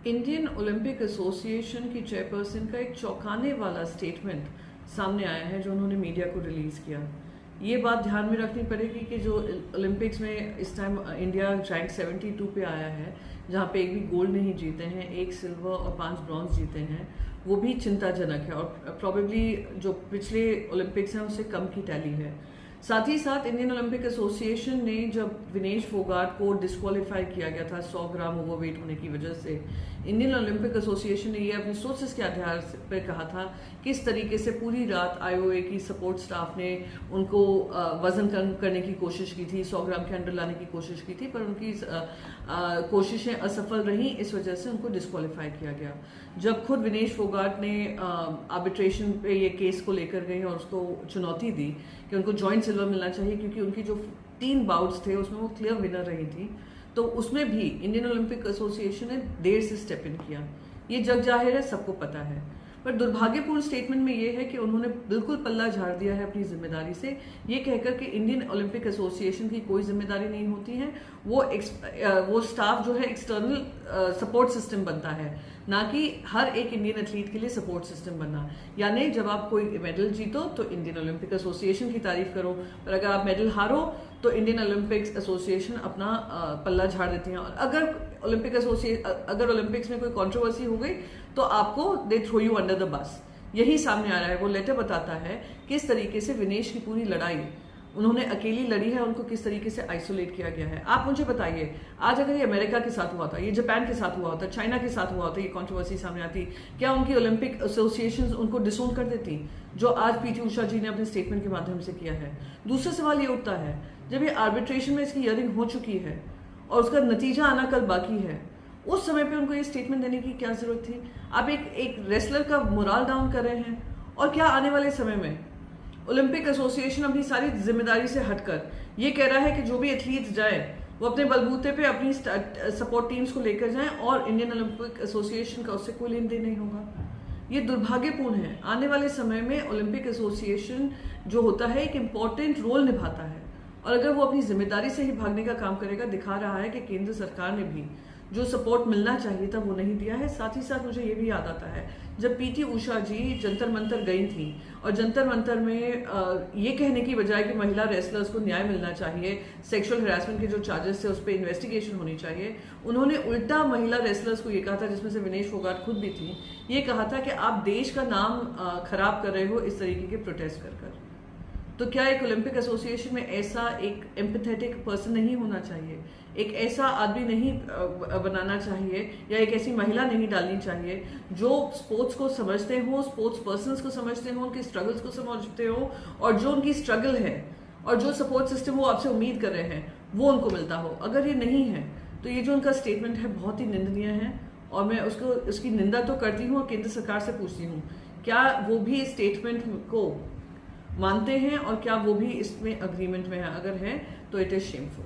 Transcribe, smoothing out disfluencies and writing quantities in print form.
Indian Olympic association की chairperson का एक चौंकाने वाला स्टेटमेंट सामने आया है जो उन्होंने मीडिया को रिलीज किया। ये बात ध्यान में रखनी पड़ेगी कि जो ओलंपिक्स में इस टाइम इंडिया रैंक 72 पे आया है, जहाँ पे एक भी गोल्ड नहीं जीते हैं, 1 सिल्वर और 5 ब्रॉन्ज जीते हैं, वो भी चिंताजनक है और प्रॉबेबली जो पिछले ओलंपिक्स हैं उससे कम की टैली है। साथ ही साथ इंडियन ओलंपिक एसोसिएशन ने जब विनेश फोगाट को डिस्क्वालीफाई किया गया था 100 ग्राम ओवरवेट होने की वजह से, इंडियन ओलंपिक एसोसिएशन ने ये अपने सोर्सेस के आधार पर कहा था किस तरीके से पूरी रात आईओए की सपोर्ट स्टाफ ने उनको वजन कम करने की कोशिश की थी, 100 ग्राम के अंडर लाने की कोशिश की थी, पर उनकी कोशिशें असफल रहीं, इस वजह से उनको डिस्क्वालीफाई किया गया। जब खुद विनेश फोगाट ने आर्बिट्रेशन पे ये केस को लेकर गई और उसको चुनौती दी कि उनको जॉइंट सिल्वर मिलना चाहिए क्योंकि उनकी जो 3 बाउट्स थे उसमें वो क्लियर विनर रही थी, तो उसमें भी इंडियन ओलंपिक एसोसिएशन ने देर से स्टेप इन किया। ये जग जाहिर है, सबको पता है, पर दुर्भाग्यपूर्ण स्टेटमेंट में ये है कि उन्होंने बिल्कुल पल्ला झाड़ दिया है अपनी जिम्मेदारी से, ये कहकर कि इंडियन ओलंपिक एसोसिएशन की कोई जिम्मेदारी नहीं होती है, वो स्टाफ जो है एक्सटर्नल सपोर्ट सिस्टम बनता है, ना कि हर एक इंडियन एथलीट के लिए सपोर्ट सिस्टम बनना। यानी जब आप कोई मेडल जीतो तो इंडियन ओलंपिक एसोसिएशन की तारीफ करो, पर अगर आप मेडल हारो तो इंडियन ओलंपिक्स एसोसिएशन अपना पल्ला झाड़ देती हैं। और अगर ओलंपिक्स में कोई कंट्रोवर्सी हो गई तो आपको they throw you under the bus. यही सामने आ रहा है। वो लेटर बताता है किस तरीके से विनेश की पूरी लड़ाई उन्होंने अकेली लड़ी है, उनको किस तरीके से आइसोलेट किया गया है। आप मुझे बताइए, आज अगर ये अमेरिका के साथ हुआ था, ये जापान के साथ हुआ होता, चाइना के साथ हुआ होता, ये कंट्रोवर्सी सामने आती, क्या उनकी ओलंपिक एसोसिएशन उनको डिसोन कर देती, जो आज पीटी उषा जी ने अपने स्टेटमेंट के माध्यम से किया है। दूसरा सवाल ये उठता है, जब ये आर्बिट्रेशन में इसकी हियरिंग हो चुकी है और उसका नतीजा आना कल बाकी है, उस समय पे उनको ये स्टेटमेंट देने की क्या जरूरत थी? आप एक रेसलर का मोरल डाउन कर रहे हैं। और क्या आने वाले समय में ओलंपिक एसोसिएशन अपनी सारी जिम्मेदारी से हटकर ये कह रहा है कि जो भी एथलीट्स जाए वो अपने बलबूते पे अपनी सपोर्ट टीम्स को लेकर जाएं और इंडियन ओलंपिक एसोसिएशन का उससे कोई लेन देन नहीं होगा? ये दुर्भाग्यपूर्ण है। आने वाले समय में ओलंपिक एसोसिएशन जो होता है एक इम्पॉर्टेंट रोल निभाता है, और अगर वो अपनी जिम्मेदारी से ही भागने का काम करेगा, दिखा रहा है कि केंद्र सरकार ने भी जो सपोर्ट मिलना चाहिए था वो नहीं दिया है। साथ ही साथ मुझे ये भी याद आता है, जब पीटी उषा जी जंतर मंतर गई थी और जंतर मंतर में ये कहने की बजाय कि महिला रेसलर्स को न्याय मिलना चाहिए, सेक्सुअल हरासमेंट के जो चार्जेस थे उस पर इन्वेस्टिगेशन होनी चाहिए, उन्होंने उल्टा महिला रेसलर्स को ये कहा था, जिसमें से विनेश फोगाट खुद भी थी, ये कहा था कि आप देश का नाम खराब कर रहे हो इस तरीके के प्रोटेस्ट कर। तो क्या एक ओलंपिक एसोसिएशन में ऐसा एक एम्पैथेटिक पर्सन नहीं होना चाहिए, एक ऐसा आदमी नहीं बनाना चाहिए, या एक ऐसी महिला नहीं डालनी चाहिए जो स्पोर्ट्स को समझते हो, स्पोर्ट्स पर्सन्स को समझते हो, उनके स्ट्रगल्स को समझते हो, और जो उनकी स्ट्रगल है और जो सपोर्ट सिस्टम वो आपसे उम्मीद कर रहे हैं वो उनको मिलता हो? अगर ये नहीं है तो ये जो उनका स्टेटमेंट है बहुत ही निंदनीय है, और मैं उसकी निंदा तो करती हूँ और केंद्र सरकार से पूछती हूँ, क्या वो भी इस स्टेटमेंट को मानते हैं और क्या वो भी इसमें अग्रीमेंट में है? अगर है तो इट इज शेमफुल।